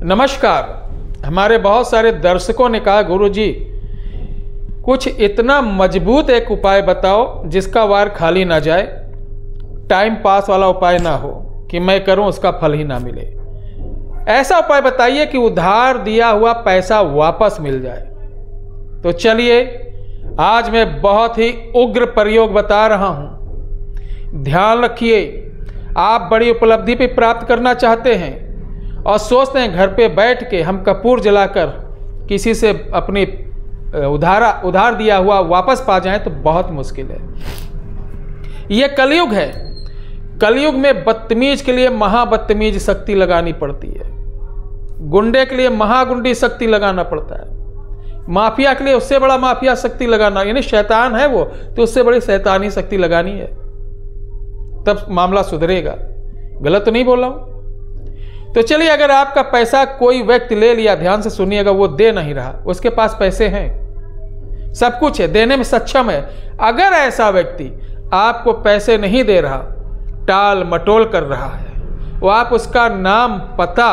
नमस्कार। हमारे बहुत सारे दर्शकों ने कहा गुरुजी कुछ इतना मजबूत एक उपाय बताओ जिसका वार खाली ना जाए, टाइम पास वाला उपाय ना हो कि मैं करूं उसका फल ही ना मिले। ऐसा उपाय बताइए कि उधार दिया हुआ पैसा वापस मिल जाए। तो चलिए आज मैं बहुत ही उग्र प्रयोग बता रहा हूं। ध्यान रखिए, आप बड़ी उपलब्धि भी प्राप्त करना चाहते हैं और सोचते हैं घर पे बैठ के हम कपूर जलाकर किसी से अपनी उधार दिया हुआ वापस पा जाएं तो बहुत मुश्किल है। ये कलयुग है। कलयुग में बदतमीज के लिए महाबदतमीज शक्ति लगानी पड़ती है, गुंडे के लिए महागुंडी शक्ति लगाना पड़ता है, माफिया के लिए उससे बड़ा माफिया शक्ति लगाना, यानी शैतान है वो तो उससे बड़ी शैतानी शक्ति लगानी है, तब मामला सुधरेगा। गलत तो नहीं बोल रहा हूं। तो चलिए, अगर आपका पैसा कोई व्यक्ति ले लिया, ध्यान से सुनिएगा, वो दे नहीं रहा, उसके पास पैसे हैं, सब कुछ है, देने में सक्षम है, अगर ऐसा व्यक्ति आपको पैसे नहीं दे रहा, टाल मटोल कर रहा है, वो आप उसका नाम, पता,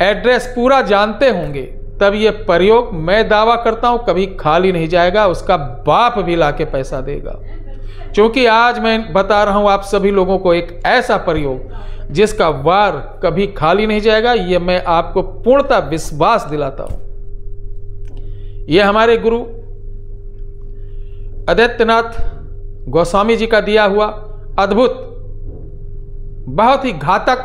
एड्रेस पूरा जानते होंगे, तब ये प्रयोग मैं दावा करता हूं कभी खाली नहीं जाएगा, उसका बाप भी लाके पैसा देगा। क्योंकि आज मैं बता रहा हूं आप सभी लोगों को एक ऐसा प्रयोग जिसका वार कभी खाली नहीं जाएगा, यह मैं आपको पूर्णतः विश्वास दिलाता हूं। यह हमारे गुरु आदित्यनाथ गोस्वामी जी का दिया हुआ अद्भुत, बहुत ही घातक,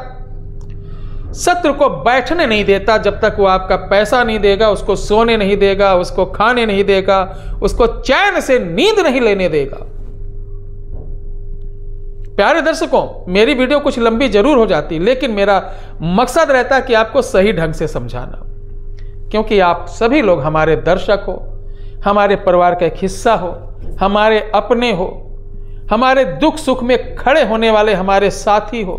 शत्रु को बैठने नहीं देता जब तक वो आपका पैसा नहीं देगा, उसको सोने नहीं देगा, उसको खाने नहीं देगा, उसको चैन से नींद नहीं लेने देगा। प्यारे दर्शकों, मेरी वीडियो कुछ लंबी जरूर हो जाती, लेकिन मेरा मकसद रहता है कि आपको सही ढंग से समझाना, क्योंकि आप सभी लोग हमारे दर्शक हो, हमारे परिवार का एक हिस्सा हो, हमारे अपने हो, हमारे दुख सुख में खड़े होने वाले हमारे साथी हो,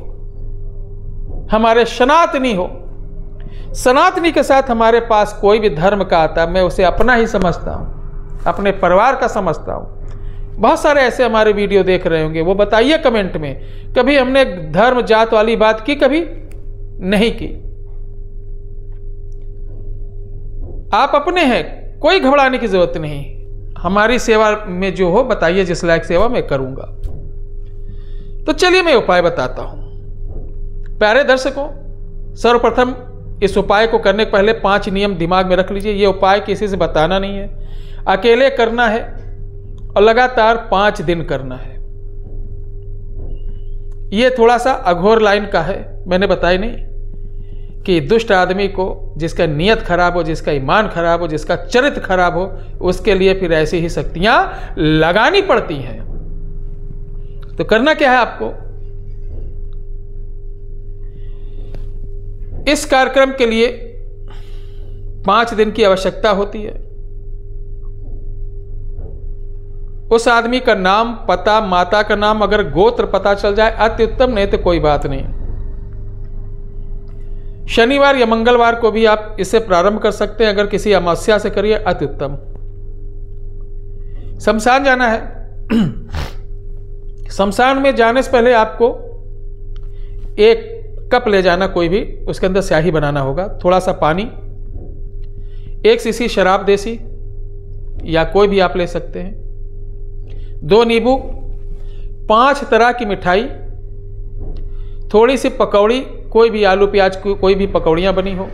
हमारे सनातनी हो। सनातनी के साथ हमारे पास कोई भी धर्म का आता है, मैं उसे अपना ही समझता हूं, अपने परिवार का समझता हूं। बहुत सारे ऐसे हमारे वीडियो देख रहे होंगे, वो बताइए कमेंट में, कभी हमने धर्म जात वाली बात की? कभी नहीं की। आप अपने हैं, कोई घबराने की जरूरत नहीं। हमारी सेवा में जो हो बताइए, जिस लायक सेवा मैं करूंगा। तो चलिए मैं उपाय बताता हूं। प्यारे दर्शकों, सर्वप्रथम इस उपाय को करने के पहले 5 नियम दिमाग में रख लीजिए। ये उपाय किसी से बताना नहीं है, अकेले करना है और लगातार 5 दिन करना है। ये थोड़ा सा अघोर लाइन का है, मैंने बताया नहीं कि दुष्ट आदमी को, जिसका नियत खराब हो, जिसका ईमान खराब हो, जिसका चरित्र खराब हो, उसके लिए फिर ऐसी ही शक्तियां लगानी पड़ती हैं। तो करना क्या है आपको? इस कार्यक्रम के लिए 5 दिन की आवश्यकता होती है। उस आदमी का नाम, पता, माता का नाम, अगर गोत्र पता चल जाए अति उत्तम, नहीं तो कोई बात नहीं। शनिवार या मंगलवार को भी आप इसे प्रारंभ कर सकते हैं, अगर किसी अमावस्या से करिए अति उत्तम। शमशान जाना है। शमशान में जाने से पहले आपको एक कप ले जाना, कोई भी, उसके अंदर स्याही बनाना होगा, थोड़ा सा पानी, 1 शीशी शराब देसी या कोई भी आप ले सकते हैं, 2 नींबू, 5 तरह की मिठाई, थोड़ी सी पकौड़ी, कोई भी आलू प्याज की कोई भी पकौड़ियाँ बनी हो,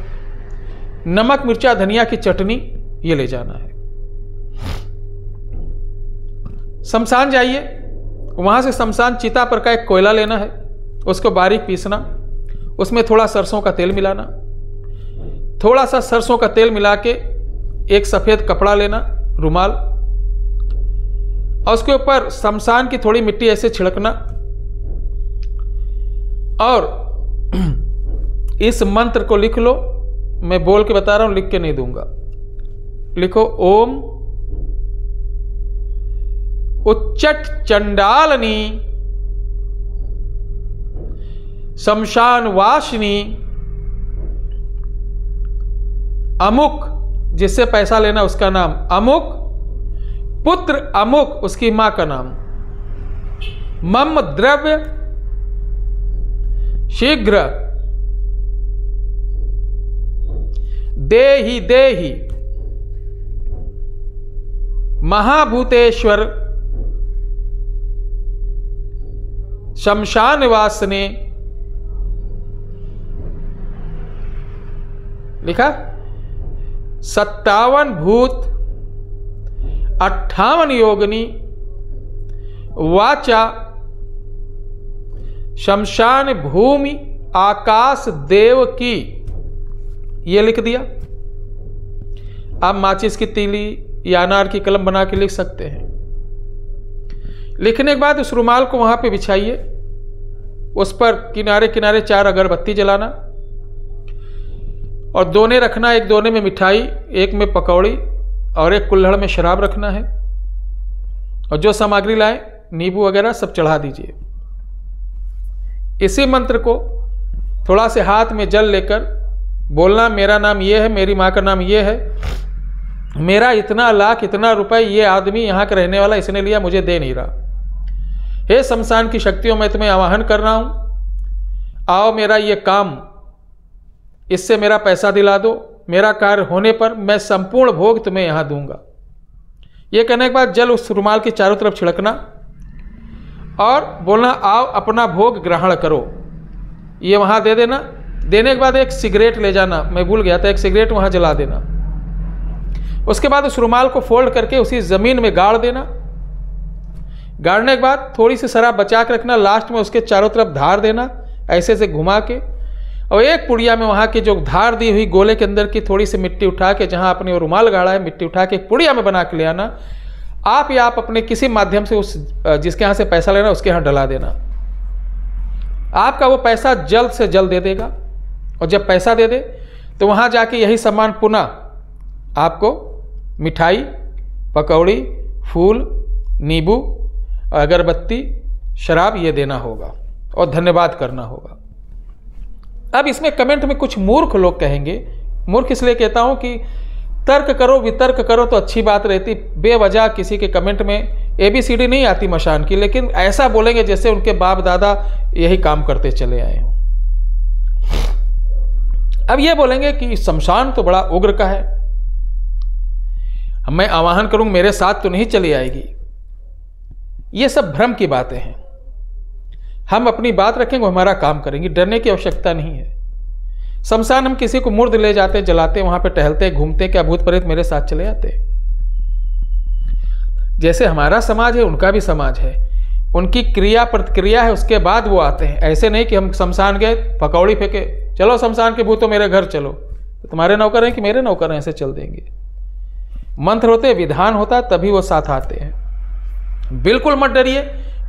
नमक मिर्चा धनिया की चटनी, ये ले जाना है। शमशान जाइए, वहाँ से शमशान चिता पर का एक कोयला लेना है, उसको बारीक पीसना, उसमें थोड़ा सरसों का तेल मिलाना, थोड़ा सा सरसों का तेल मिला के एक सफ़ेद कपड़ा लेना, रुमाल, और उसके ऊपर शमशान की थोड़ी मिट्टी ऐसे छिड़कना, और इस मंत्र को लिख लो। मैं बोल के बता रहा हूं, लिख के नहीं दूंगा। लिखो, ओम उच्चट चंडालनी शमशान वासिनी अमुक, जिससे पैसा लेना उसका नाम अमुक, पुत्र अमुक उसकी मां का नाम, मम द्रव्य शीघ्र देहि देहि महाभूतेश्वर शमशान वासने, लिखा 57 भूत 58 योगिनी वाचा शमशान भूमि आकाश देव की, ये लिख दिया। आप माचिस की तीली या अनार की कलम बना के लिख सकते हैं। लिखने के बाद उस रुमाल को वहां पे बिछाइए, उस पर किनारे किनारे 4 अगरबत्ती जलाना और दोने रखना, एक दोने में मिठाई, एक में पकौड़ी और एक कुल्हड़ में शराब रखना है। और जो सामग्री लाए नींबू वगैरह सब चढ़ा दीजिए। इसी मंत्र को थोड़ा से हाथ में जल लेकर बोलना, मेरा नाम ये है, मेरी माँ का नाम ये है, मेरा इतना लाख इतना रुपए ये आदमी यहाँ का रहने वाला इसने लिया, मुझे दे नहीं रहा। हे शमशान की शक्तियों, मैं तुम्हें आवाहन कर रहा हूँ, आओ मेरा ये काम, इससे मेरा पैसा दिला दो, मेरा कार्य होने पर मैं संपूर्ण भोग तुम्हें यहाँ दूंगा। ये कहने के बाद जल उस रुमाल की चारों तरफ छिड़कना और बोलना, आओ अपना भोग ग्रहण करो। ये वहाँ दे देना। देने के बाद एक सिगरेट ले जाना, मैं भूल गया था, एक सिगरेट वहाँ जला देना। उसके बाद उस रुमाल को फोल्ड करके उसी ज़मीन में गाड़ देना। गाड़ने के बाद थोड़ी सी शराब बचा के रखना, लास्ट में उसके चारों तरफ धार देना, ऐसे से घुमा के, और एक पुड़िया में वहाँ की जो धार दी हुई गोले के अंदर की थोड़ी सी मिट्टी उठा के, जहाँ आपने वो रुमाल गाड़ा है, मिट्टी उठा के एक पुड़िया में बना के ले आना। आप या आप अपने किसी माध्यम से उस जिसके यहाँ से पैसा लेना उसके यहाँ डला देना। आपका वो पैसा जल्द से जल्द दे देगा। और जब पैसा दे दे तो वहाँ जाके यही सामान पुनः आपको मिठाई, पकौड़ी, फूल, नींबू, अगरबत्ती, शराब ये देना होगा और धन्यवाद करना होगा। अब इसमें कमेंट में कुछ मूर्ख लोग कहेंगे, मूर्ख इसलिए कहता हूं कि तर्क करो वितर्क करो तो अच्छी बात रहती, बेवजह किसी के कमेंट में ABCD नहीं आती मशान की, लेकिन ऐसा बोलेंगे जैसे उनके बाप दादा यही काम करते चले आए हों। अब ये बोलेंगे कि शमशान तो बड़ा उग्र का है, मैं आवाहन करूं मेरे साथ तो नहीं चली आएगी। ये सब भ्रम की बातें हैं। हम अपनी बात रखेंगे, वो हमारा काम करेंगे, डरने की आवश्यकता नहीं है। शमशान हम किसी को मुर्द ले जाते, जलाते, वहां पे टहलते घूमते, क्या भूत प्रेत मेरे साथ चले आते? जैसे हमारा समाज है उनका भी समाज है, उनकी क्रिया प्रतिक्रिया है, उसके बाद वो आते हैं। ऐसे नहीं कि हम शमशान गए, पकौड़ी फेंके, चलो शमशान के भूतों मेरे घर चलो, तो तुम्हारे नौकर हैं कि मेरे नौकर हैं, ऐसे चल देंगे। मंत्र होते, विधान होता, तभी वो साथ आते हैं। बिल्कुल मत डरिए,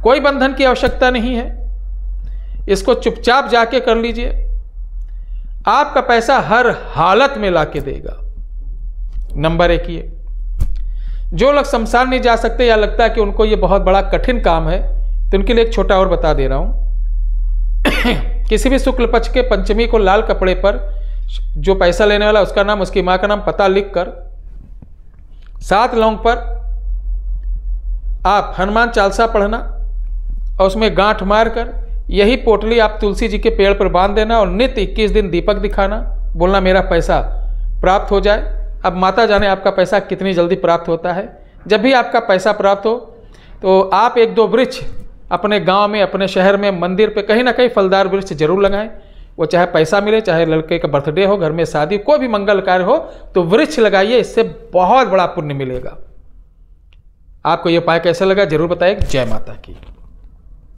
कोई बंधन की आवश्यकता नहीं है, इसको चुपचाप जाके कर लीजिए। आपका पैसा हर हालत में लाके देगा। नंबर 1 ये। जो लोग शमशान नहीं जा सकते या लगता है कि उनको ये बहुत बड़ा कठिन काम है, तो उनके लिए एक छोटा और बता दे रहा हूं। किसी भी शुक्ल पक्ष के पंचमी को लाल कपड़े पर जो पैसा लेने वाला उसका नाम, उसकी मां का नाम, पता लिखकर 7 लौंग पर आप हनुमान चालीसा पढ़ना और उसमें गांठ मारकर यही पोटली आप तुलसी जी के पेड़ पर बांध देना और नित्य 21 दिन दीपक दिखाना, बोलना मेरा पैसा प्राप्त हो जाए। अब माता जाने आपका पैसा कितनी जल्दी प्राप्त होता है। जब भी आपका पैसा प्राप्त हो तो आप 1-2 वृक्ष अपने गांव में, अपने शहर में, मंदिर पे कहीं ना कहीं फलदार वृक्ष जरूर लगाएं। वो चाहे पैसा मिले, चाहे लड़के का बर्थडे हो, घर में शादी, कोई भी मंगल कार्य हो तो वृक्ष लगाइए, इससे बहुत बड़ा पुण्य मिलेगा। आपको ये उपाय कैसा लगा जरूर बताइए। जय माता की।